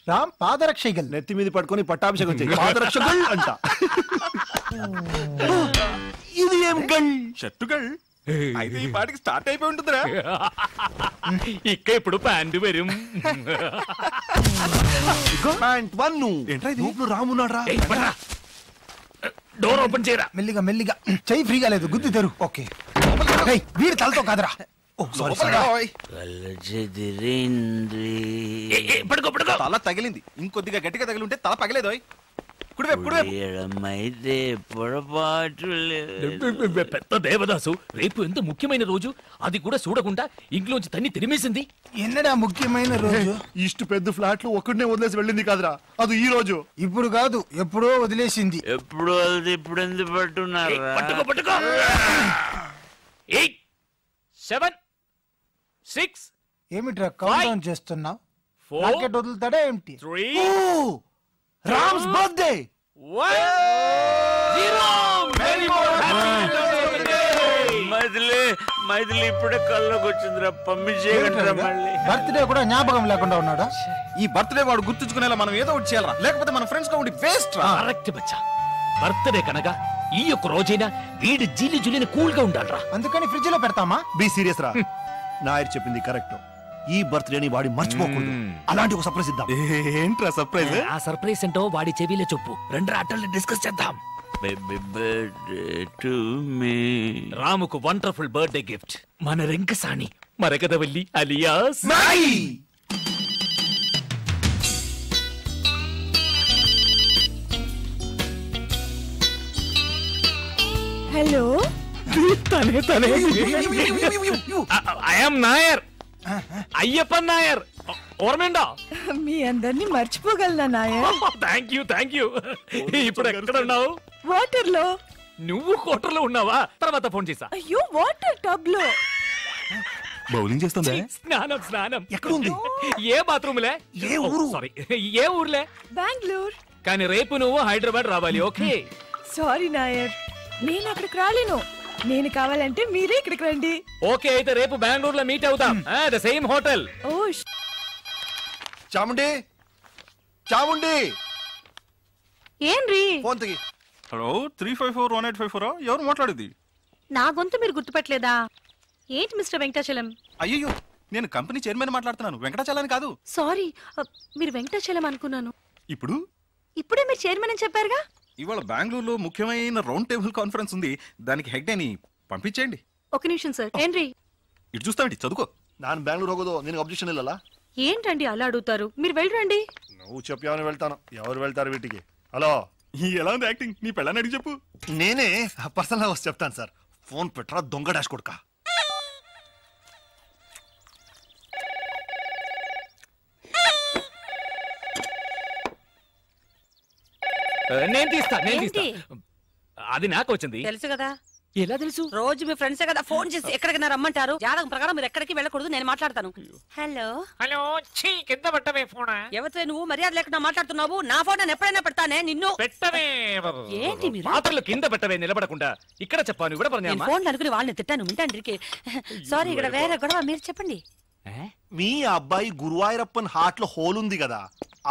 రామ్ పాదరక్షగల్. నెత్తి మీద పట్టుకొని పట్టాభిషేకం చేయి. పాదరక్షగల్ అంట. ఇది ఏం గల్? షర్టు గల్. అయితే ఈ పాటికి స్టార్ట్ అయిపోయి ఉంటుందిరా. ఇక్క ఇప్పుడు ప్యాంటు వരും. Pant one. ఏంట్రా ఇది? రామున్నాడు రా. డోర్ ఓపెన్ చేయరా. మెల్లిగా మెల్లిగా. చెయ్యి ఫ్రీగా లేదు, గుద్ది తెరు. ఓకే. వీడి తలతో కాదురా. తల తగిలింది. ఇంకొద్దిగా గట్టిగా తగిలి ఉంటే తల పగలేదు. పెద్ద దేవదాసు రేపు ఎంత ముఖ్యమైన రోజు, అది కూడా చూడకుండా ఇంట్లోంచి తన్ని తిరిమేసింది. ఎన్నడా ముఖ్యమైన రోజు? ఇష్ట పెద్ద ఫ్లాట్ లో ఒక్కడనే వదిలేసి వెళ్ళింది కాదురా, అది ఈ రోజు. ఇప్పుడు కాదు, ఎప్పుడో వదిలేసింది. ఎప్పుడు ఇప్పుడు ఎందుకు పట్టున్నారు? పట్టుకో పట్టుకో. 8 7 6 ఏమిట్రా కౌంట్ డౌన్ చేస్తున్నావు? రాకెట్ వదులుతాడా ఏమిటి? 3 Ram's birthday. 1 0. Many more happy Maithili ఇప్పుడే కల్లోకి వచ్చిందిరా. పంపించేయగలరా మళ్ళీ? బర్త్డే కూడా జ్ఞాపకం లేకుండా ఉన్నాడా? ఈ బర్త్డే వాడు గుర్తుంచుకునేలా మనం ఏదో ఒకటి చేయాలరా, లేకపోతే మన ఫ్రెండ్స్ గా ఉండి వేస్ట్ రా. కరెక్ట్ బచ్చా. బర్త్డే కనగా ఈ యొక్క రోజైనా వీడి జీలి జులిని కూల్ గా ఉండాలరా. అందుకని ఫ్రిడ్జ్ లో పెడతామా? బి సీరియస్ రా. నాయర్ చెప్పింది కరెక్ట్. ఈ బర్త్డేని వాడి మర్చిపోకూడదు. అలాంటి ఒక సర్ప్రైజ్ ఇద్దాం. ఏంట్రా సర్ప్రైజ్? ఆ సర్ప్రైజ్ ఏంటో వాడి చెవిలో చెప్పు. రెండు ఆటల్ని డిస్కస్ చేద్దాం. రాముకు వండర్ఫుల్ బర్త్డే గిఫ్ట్ మన రెంకసాని మరగదవల్లి అలియాస్ హలో. తనే తనే. I am Nair, Ayyappan Nair. ఓర్మేండా? మీ అందరినీ మర్చిపోగలనా నాయర్? Thank you. ఇప్పుడు ఎక్కడ ఉన్నావు? వాటర్ లో. నువ్వు కోటర్ లో ఉన్నావా? తర్వాత ఫోన్ చేసా. అయ్యో, వాటర్ టబ్ లో. బౌలింగ్ చేస్తుందా? స్నానం. ఎక్కడ ఉంది? ఏ బాత్రూమ్లే? ఏ ఊరు? సారీ, ఏ ఊర్లే? బెంగళూరు. కానీ రేపు నువ్వు హైదరాబాద్ రావాలి. ఓకే? సారీ నాయర్, నేను అక్కడికి రాలేను. నేను కావాలంటే మీరే ఇక్కడికి రండి. ఓకే, అయితే రేపు బెంగళూరులో మీట్ అవుతాం. The same hotel. ఓ చాముండి, చాముండి. ఏంరి? ఫోన్ తగి. హలో, 3541854. ఎవరు మాట్లాడేది? నా గొంతు మీరు గుర్తుపెట్టలేదా? ఏంటి మిస్టర్ వెంకటాచలం? అయ్యో, నేను కంపెనీ చైర్మన్ మాట్లాడుతున్నాను, వెంకటాచలాని కాదు. సారీ, మీరు వెంకటాచలం అనుకున్నాను. ఇప్పుడే మీరు చైర్మన్ అని చెప్పారుగా. ఇవాళ బెంగళూరులో ముఖ్యమైన రౌండ్ టేబుల్ కాన్ఫరెన్స్ ఉంది, దానికి హెడ్ అని పంపించేయండి. ఒక నిమిషం సార్. ఏంరి? ఇటు చూస్తామండి, చదువుకో. ನಾನು ಬೆಂಗಳೂರು ಹೋಗೋದು ನಿನಗೆ ಅಬ್ಜೆಕ್ಷನ್ ಇಲ್ಲಲ್ಲ? ఏంటండి అలా అడుగుతారు? మీరు వెళ్ళరండి. నువ్వు చెప్పావని వెళ్తాను. ఎవరు వెళ్తారు వీటికి? హలో, ఎలా ఉంది యాక్టింగ్? నీ పెళ్ళని అడిగి చెప్పు. నేనే పర్సనల్ గా వచ్చి చెప్తాను సార్. ఫోన్ పెట్టరా దొంగ డాష్ కొడుక. నేను తీస్తా. అది నాకు వచ్చింది. తెలుసు కదా. ఎలా తెలుసు? రోజు మీ ఫ్రెండ్సే కదా ఫోన్ చేసి ఎక్కడికైనా రమ్మంటారు. జాతకం ప్రకారం మీరు ఎక్కడికి వెళ్ళకూడదు, నేను మాట్లాడతాను. Hello hello. కింద పెట్టవే ఫోన్. ఎవరితో నువ్వు మర్యాద లేకుండా మాట్లాడుతున్నావు? నా ఫోన్ నేను ఎప్పుడైనా పెడతానే. నిన్ను పెట్టవే. ఏంటి మీరు? పాత్రలు కింద పెట్టవే, నిలబడకుండా. ఇక్కడ చెప్పాను కూడా నేను ఫోన్ అనుకుని వాళ్ళని తిట్టాను. వింటాండ్రికి. సారీ, ఇక్కడ వేరే గొడవ. మీరు చెప్పండి. మీ అబ్బాయి గురువాయూరప్పన్ హార్ట్ లో హోల్ ఉంది కదా,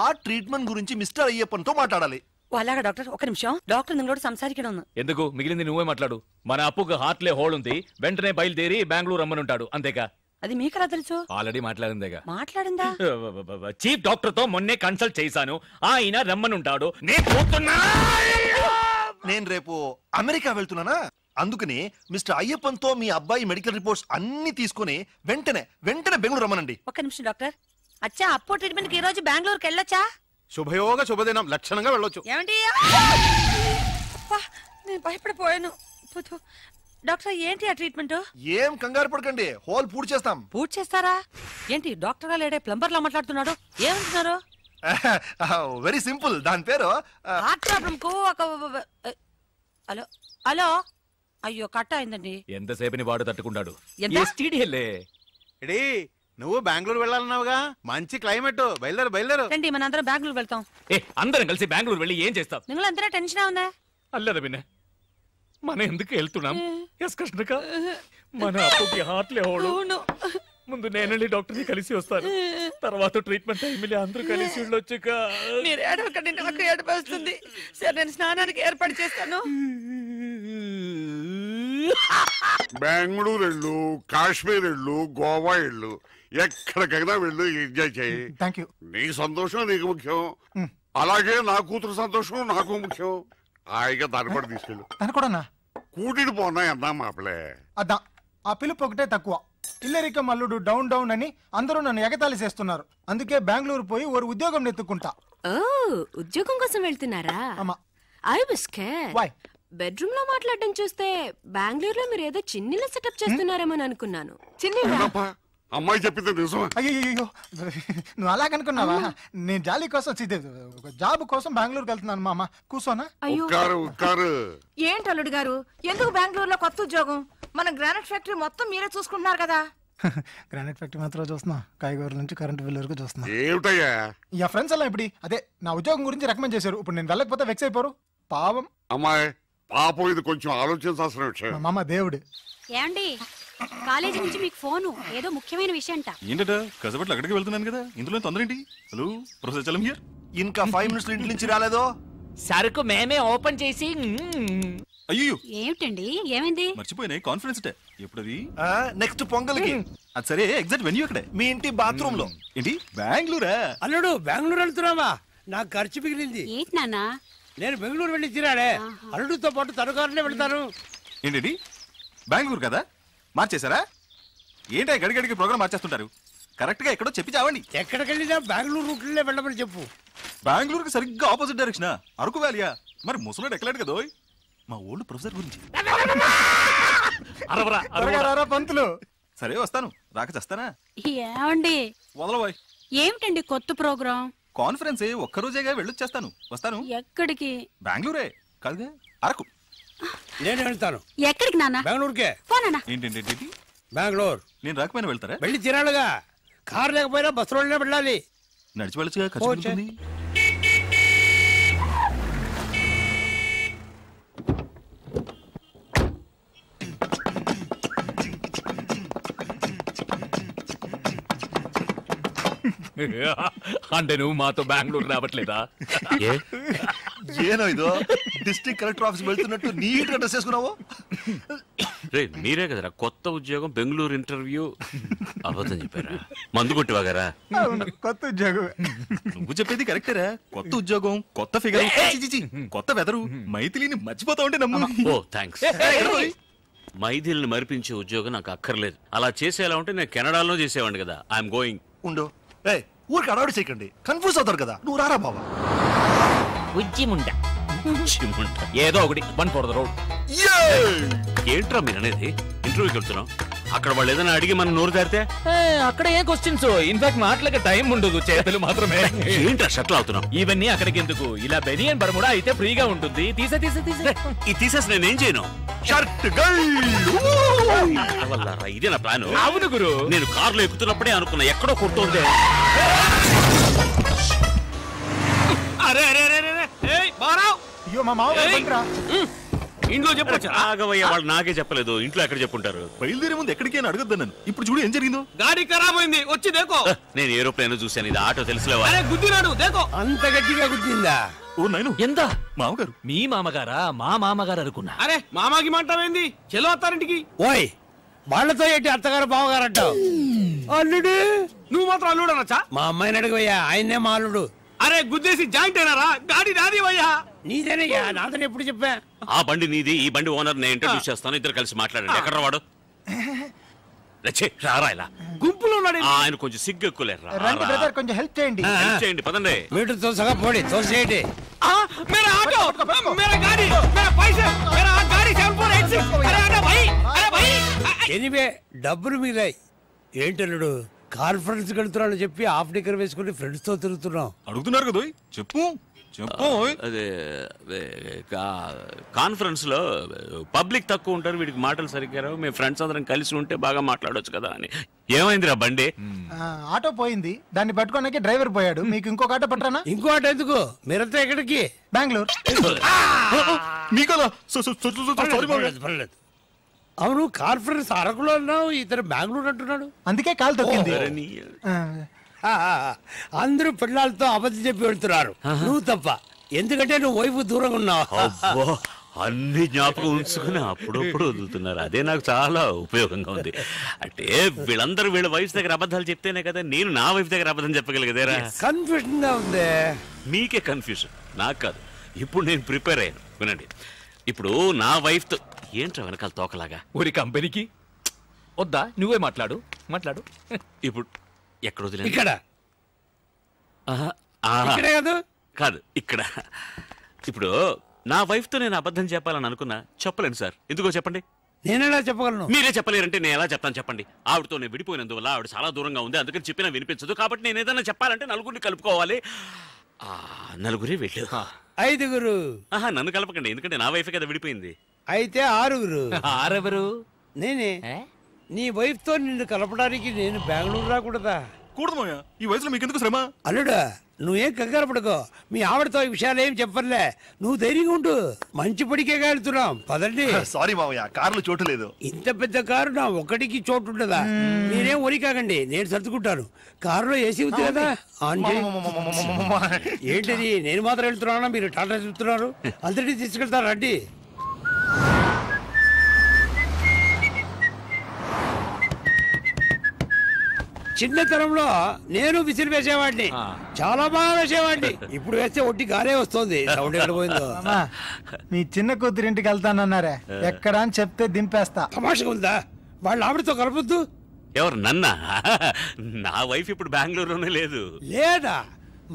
ఆ ట్రీట్మెంట్ గురించి మిస్టర్ అయ్యప్పన్ తో మాట్లాడాలి. అలాగా డాక్టర్, ఒక నిమిషం. డాక్టర్ నిన్నోడు సంసారికడం. ఎందుకు? మిగిలింది నువ్వే మాట్లాడు. మన అప్పుకు హార్ట్లే హోల్ ఉంది, వెంటనే బయలుదేరి బెంగళూరు రమ్మనుంటాడు. అంతేగా? అది మీకలా తెలుసు? ఆల్రెడీ మాట్లాడిందేగా. మాట్లాడిందా? చీఫ్ డాక్టర్ తో మొన్నే కన్సల్ట్ చేశాను, ఆయన రమ్మనుంటాడు. నేను రేపు అమెరికా వెళ్తున్నానా, అందుకని మిస్టర్ అయ్యప్పన్ తో మీ అబ్బాయి మెడికల్ రిపోర్ట్స్ అన్ని తీసుకుని వెంటనే బెంగళూరు రమ్మనండి. ఒక నిమిషం డాక్టర్. అచ్చా, అప్పో ట్రీట్మెంట్ కి ఈ రోజు బెంగళూరుకి వెళ్ళొచ్చా? శుభయోగ శుభదినం, లక్షణంగా వెళ్ళొచ్చు. ఏమండి? నేను భయపడిపోయాను. డాక్టర్, ఏంటి ఆ ట్రీట్మెంట్? ఏం కంగారు పడకండి, హోల్ పూర్తి చేస్తాం. పూర్తి చేస్తారా? ఏంటి డాక్టర్ గా లేడే ప్లంబర్ లా మాట్లాడుతున్నాడు? ఏమంటున్నారు? వెరీ సింపుల్, దాని పేరు హార్ట్ ప్రాబ్లం కు ఒక. Hello hello. అయ్యో, కట్ అయిందండి. ఎంతసేపని వాడు తట్టుకుంటాడు. నువ్వు బెంగళూరు వెళ్ళాలన్నావుగా, మంచి క్లైమేట్. బయలుదేరు. రండి, మన అందరం బెంగళూరు వెళ్తాం. అందరం కలిసి బెంగళూరు వెళ్ళి ఏం చేస్తాం? നിങ്ങൾ అందరూ టెన్షన్ ఉందా? అల్లదా బిన్న, మనం ఎందుకు వెళ్తున్నాం? మన అప్పుకి హార్ట్లే హోడు. ముందు నేను డాక్టర్ని కలిసి వస్తాను, తర్వాత ట్రీట్మెంట్ టైంలో అందరూ కలిసి వెళ్ళొచ్చుక. మీరు ఏడవకండి, నాకు ఏడుపు వస్తుంది. సరే నేను స్నానానికి ఏర్పాటు చేస్తాను. బెంగళూరు వెళ్ళు, కాశ్మీర్ వెళ్ళు, గోవా వెళ్ళు, ఎక్కడికైనా వెళ్ళు, ఎంజాయ్ చేయి. Thank you. నీ సంతోషం నీకు ముఖ్యం, అలాగే నా కూతురు సంతోషం నాకు ముఖ్యం. హాయిగా దాన్ని కూడా తీసుకెళ్ళు. తను కూడా కూటిని పోనా అన్నా మాపలే. అద్దా ఆ పిలుపు ఒకటే తక్కువ. ఇల్లరికం అల్లుడు డౌన్ డౌన్ అని అందరూ నన్ను ఎగతాళి చేస్తున్నారు. అందుకే బెంగళూరు పోయి ఒక ఉద్యోగం నెత్తుకుంటా. ఉద్యోగం కోసం వెళ్తున్నారా? I was scared. Why? Bedroom లో మాట్లాడడం చూస్తే బెంగళూరులో మీరు ఏదో చిన్నిల సెటప్ చేస్తున్నారేమో అనుకున్నాను. ఏంటప్పా, అమ్మాయి చెప్పింది నిజమా? అయ్యో నువ్వు అలాగనుకున్నావా? నేను జాలి కోసం జాబ్ కోసం బెంగళూరుకి వెళ్తున్నాను. మామ కూర్చోనా? ఉక్కారు ఏంటి అల్లుడు గారు, ఎందుకు బెంగళూరులో కొత్త ఉద్యోగం? మన గ్రానైట్ ఫ్యాక్టరీ మొత్తం మీరే చూసుకుంటున్నారు కదా. గ్రానైట్ ఫ్యాక్టరీ మాత్రం చూస్తున్నా, కాయగూరల నుంచి కరెంట్ బిల్ వరకు చూస్తున్నా. ఏమిటయ్యా ఇక ఫ్రెండ్స్ అలా ఇప్పుడు అదే నా ఉద్యోగం గురించి రికమెండ్ చేశారు. ఇప్పుడు నేను వెళ్ళకపోతే వెక్స్ అయిపోరు. పాపం అమ్మాయి, పాపం ఇది కొంచెం ఆలోచించాల్సిన విషయం. మా మామ దేవుడు. ఏమండి, కాలేజీ నుంచి మీకు ఫోను, ఏదో ముఖ్యమైన విషయం అంట. ఏంటట కసబట్లు అక్కడికి వెళ్తున్నాను కదా, ఇందులో తొందర ఏంటి? Hello professor Chalam here. ఇంకా 5 minutes ఇంటి నుంచి రాలేదో? సరుకు మేమే ఓపెన్ చేసి. అయ్యో ఏమిటండి, ఏమైంది? మర్చిపోయినాయి, కాన్ఫరెన్స్ డే ఎప్పుడది? నెక్స్ట్ పొంగల్కి. అది సరే, ఎగ్జాక్ట్ వెన్యూ అక్కడే. మీ ఇంటి బాత్రూమ్ లో. ఏంటి బెంగళూరా? అల్లుడు బెంగళూరు వెళ్తున్నావా? నాకు ఖర్చు మిగిలింది. ఏంటి నాన్న? నేను బెంగళూరు వెళ్ళి తిరాడే, అల్లుడితో పాటు తనుకారులే వెళ్తాను. ఏంటి బెంగళూరు కదా, మార్చేశారా? ఏంటి గడిగడికి ప్రోగ్రామ్ మార్చేస్తుంటారు? కరెక్ట్ గా ఎక్కడో చెప్పి చావండి. ఎక్కడికి వెళ్ళినా బెంగళూరు రూట్లే వెళ్ళమని చెప్పు. బెంగళూరుకి సరిగ్గా ఆపోజిట్ డైరెక్షన్. అరకు వ్యాలియా? మరి ముసలోడు ఎక్కలేడు కదా. మా ఓల్డ్ ప్రొఫెసర్ గురించి. పంతులు సరే వస్తాను, రాక చేస్తానా? ఏమండి, వదలబోయ్. ఏమిటండి కొత్త ప్రోగ్రాం? కాన్ఫరెన్స్ ఒక్కరోజేగా వెళ్ళొచ్చేస్తాను. వస్తాను. ఎక్కడికి? బెంగళూరే కాదుగా, అరకు. నేను వెళ్తాను. ఎక్కడికి నాన్న? బెంగళూరుకే. పోనా? ఏంటి బెంగళూరు నేను రాకపోయినా వెళ్తారా? వెళ్ళి తిరాడుగా, కారు లేకపోయినా బస్సులోనే వెళ్ళాలి. నడిచి వెళ్ళచ్చుగా, ఖర్చు పెరుగుతుంది. అంటే నువ్వు మాతో బెంగళూరు రావట్లేదా? ఏనో ఇదో డిస్ట్రిక్ట్ కలెక్టర్ ఆఫీస్ వెళ్తున్నట్టు నీట్ గా డ్రెస్ చేసుకున్నావు. మీరే కదరా కొత్త ఉద్యోగం బెంగళూరు ఇంటర్వ్యూ అబద్ధం చెప్పారా? మందు కొట్టివాగారా? కొత్త ఉద్యోగం. నువ్వు చెప్పేది కరెక్టేరా. కొత్త ఉద్యోగం, కొత్త ఫిగర్, కొత్త వెదరు. మైథిలిని మర్చిపోతా ఉంటే నమ్ము. ఓ థ్యాంక్స్. మైథిలిని మరిపించే ఉద్యోగం నాకు అక్కర్లేదు. అలా చేసేలా ఉంటే నేను కెనడాలో చేసేవాడిని కదా. I'm going. ఉండు, ఊరికి అడవాడు చేయకండి, కన్ఫ్యూజ్ అవుతారు కదా. నువ్వు రారా బాబా. ఏదో ఒకటి వన్ ఫర్ ద రోడ్. ఏంట్రా మీరు అనేది? ఇంటర్వ్యూకి వెళ్తున్నాం, అక్కడ వాళ్ళు ఏదైనా అడిగి మనం నోరు దారితే అక్కడ ఏ క్వశ్చన్స్, ఇన్ఫాక్ట్ మాటలకి టైం ఉండదు, చేతులు మాత్రమే. ఏంట్రా షట్లు అవుతున్నాం? ఇవన్నీ అక్కడికి ఎందుకు? ఇలా బెనియన్ బర్ముడా అయితే ఫ్రీగా ఉంటుంది. ఇది తీసేసి నేనేం చేయను. షర్ట్ ఇదే నా ప్లాన్. అవును గురు, నేను కారులో ఎక్కుతున్నప్పుడే అనుకున్నా ఎక్కడో కొడుతుంది. అయ్యో మా మామ ఇంట్లో చెప్పొచ్చు. ఆగవయ్య, వాళ్ళు నాకే చెప్పలేదు. ఇంట్లో ఎక్కడ చెప్పుంటారు? బయలుదేరే ముందు ఎక్కడికి అని అడగద్దు నన్ను. ఇప్పుడు చూడు ఏం జరిగిందో. గాడి ఖరాబ్ అయింది, వచ్చి దేకో. నేను ఏరోప్లేన్ చూశాను, ఇది ఆటో తెలుసులేవా? గుద్దినాడు దేకో. అంత గట్టిగా గుద్దిందా? ఓ నైను, ఎంత మామగారు. మీ మామగారా? మా మామగారు అనుకున్నా. అరే మామాకి మంటమైంది, చెలో అత్తారింటికి. ఓయ్, వాళ్ళతో ఏంటి అత్తగారు బావగారు అంటావు? అల్లుడు నువ్వు మాత్రం అల్లుడు అనొచ్చా? మా అమ్మాయిని అడుగువయ్యా, ఆయన్నే మా అల్లుడు. అరే గుద్దేసి జాయింట్ అయినారా? గాడి నాది అయ్యా. నీదేనయ్యా, నాదని ఎప్పుడు చెప్పా? ఆ బండి నీది, ఈ బండి ఓనర్ నేను ఇంట్రడ్యూస్ చేస్తాను. ఇద్దరు కలిసి మాట్లాడండి. ఎక్కడ వాడు? రారా ఇలా. గుంపులో ఉన్నాడు. ఆయన కొంచెం సిగ్గు ఎక్కువలేరు. రండి బ్రదర్, కొంచెం హెల్ప్ చేయండి. హెల్ప్ చేయండి, పదండి. మీటర్ తోసగా పోడి, తోసేయండి. मेरा ऑटो, मेरा गाड़ी, मेरा पैसे, मेरा गाड़ी 7486. अरे अरे भाई, अरे भाई. ఎనివే డబ్బులు మిగిలాయి. ఏంటల్లుడు కాన్ఫరెన్స్ వెళ్తున్నాను చెప్పి హాఫ్ డిక్కర్ వేసుకుని ఫ్రెండ్స్ తో తిరుగుతున్నాం. అడుగుతున్నారు కదా, చెప్పు చెప్పు. అదే కాన్ఫరెన్స్ లో పబ్లిక్ తక్కువ ఉంటారు, వీడికి మాటలు సరిగ్గా రావు. మేము ఫ్రెండ్స్ అందరం కలిసి ఉంటే బాగా మాట్లాడొచ్చు కదా అని. ఏమైందిరా బండి? ఆటో పోయింది, దాన్ని పట్టుకోడానికి డ్రైవర్ పోయాడు. మీకు ఇంకొక ఆటో పట్టరానా? ఇంకో ఆటో ఎందుకు? మీరంతా ఎక్కడికి? బెంగళూరు. అవును కాన్ఫరెన్స్ అరకులో అన్నావు, ఇతను బెంగళూరు అంటున్నాడు. అందుకే కాలు తొక్కింది. అందరూ పిల్లలతో అబద్ధం చెప్పి వెళ్తున్నారు, నువ్వు తప్ప. ఎందుకంటే నువ్వు వైపు దూరంగా ఉన్నావు. అన్ని జ్ఞాపకం ఉంచుకుని అప్పుడప్పుడు వదులుతున్నారు. అదే నాకు చాలా ఉపయోగంగా ఉంది. అంటే వీళ్ళందరూ వీళ్ళ వైఫ్ దగ్గర అబద్ధాలు చెప్తేనే కదా నేను నా వైఫ్ దగ్గర అబద్ధం చెప్పగలిగేదేరా. కన్ఫ్యూజన్ గా ఉంది. మీకే కన్ఫ్యూజన్, నాకు కాదు. ఇప్పుడు నేను ప్రిపేర్ అయ్యాను, వినండి. ఇప్పుడు నా వైఫ్ తో ఏంట్రా వెనకాల తోకలాగా ఊరి కంపెనీకి వద్దా, నువ్వే మాట్లాడు. ఇప్పుడు ఎక్కడ వదిలేదు? ఇక్కడ కాదు, ఇక్కడ. ఇప్పుడు నా వైఫ్ తో నేను అబద్ధం చెప్పాలని అనుకున్నా, చెప్పలేను సార్. ఎందుకో చెప్పండి. నేనేలా చెప్పగలను? మీరే చెప్పలేరంటే నేను ఎలా చెప్తాను చెప్పండి. ఆవిడతో నేను విడిపోయినందువల్ల ఆవిడ చాలా దూరంగా ఉంది, అందుకని చెప్పినా వినిపించదు. కాబట్టి నేను ఏదైనా చెప్పాలంటే నలుగురిని కలుపుకోవాలి. నలుగురే వెళ్ళు. 5గురు. నన్ను కలపకండి, ఎందుకంటే నా వైఫ్ కదా విడిపోయింది. అయితే 6గురు. 6 నేనే. నీ వైఫ్ తో నిన్ను కలపడానికి నేను బెంగళూరు రాకూడదా? కూడదు మావయ్య, ఈ వయసులో మీకెందుకు శ్రమ? అల్లుడా, నువ్వేం కంగారు పడుకో. మీ ఆవిడతో ఈ విషయాలు ఏం చెప్పర్లే. నువ్వు ధైర్యంగా ఉండు. మంచి పడికే వెళ్తున్నాం, పదండి. సారీ మావయ్య, కారులో చోటు లేదు. ఇంత పెద్ద కారు నా ఒక్కడికి చోటు ఉంటుందా? మీరేం ఒరికాకండి, నేను సర్దుకుంటాను. కారులో ఏసీ ఉంది కదా, ఆన్ చేయి. ఏంటిది, నేను మాత్రం వెళ్తున్నానా, మీరు టాటా చెప్తున్నారు? అందరినీ తీసుకెళ్తారు, రండి. చిన్నతనంలో నేను విసిరి వేసేవాడిని, చాలా బాగా వేసేవాడిని. ఇప్పుడు వేస్తే ఒట్టి గారే వస్తుంది. సౌండ్ ఎక్కడ పోయిందో. మీ చిన్న కూతురింటికి వెళ్తానన్నారే, ఎక్కడ అని చెప్తే దింపేస్తా. తమాషగా ఉందా? వాళ్ళ ఆవిడతో కలపొద్దు. ఎవరు, నన్నా? నా వైఫ్ ఇప్పుడు బెంగళూరులోనే లేదు. లేదా?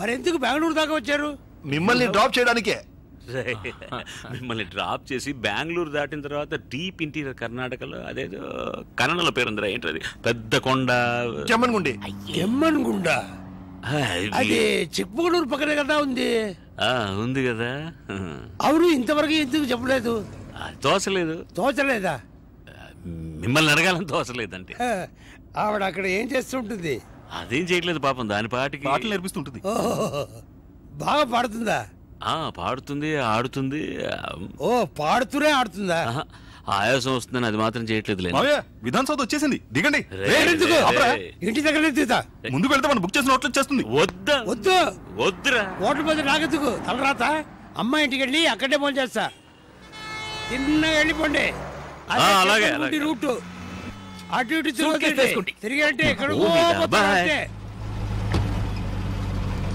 మరెందుకు బెంగళూరు దాకా వచ్చారు? మిమ్మల్ని డ్రాప్ చేయడానికే. మిమ్మల్ని డ్రాప్ చేసి బెంగళూరు దాటిన తర్వాత డీప్ ఇంటీరియర్ కర్ణాటకలో అదేదో కన్నడలో పేరుందిరా, ఏంటది, పెద్ద కొండ, చెమ్మన్గుండి. చెమ్మన్గుండ అది చిక్మగళూరు పక్కనే కదా ఉంది. ఉంది కదా. అవును, ఇంతవరకు ఎందుకు చెప్పలేదు? తోచలేదు. తోచలేదా? మిమ్మల్ని అడగాలని తోచలేదంటే. ఆవిడ అక్కడ ఏం చేస్తుంటుంది? అదేం చేయట్లేదు పాపం, దాని పాటికి పాటలు నేర్పిస్తుంటుంది. బాగా పాడుతుందా? పాడుతుంది, ఆడుతుంది. ఓ, పాడుతూనే ఆడుతుందా? ఆయాసం వస్తుందని అది మాత్రం చేయట్లేదు. మావయ్య, విధాన్ సౌధ వచ్చేసింది, దిగండి. ఇంటి దగ్గర దిగుతా. ముందుకు వెళ్తే మనం బుక్ చేసిన హోటల్ చేస్తుంది. వద్దా? వద్దు, వద్దురా. హోటల్ మీద నాకెందుకు తలరాత? అమ్మ ఇంటికి వెళ్ళి అక్కడే ఫోన్ చేస్తా. తిన్నగా వెళ్ళిపోండి. అలాగే రూట్ అటు ఇటు తిరిగి అంటే ఎక్కడ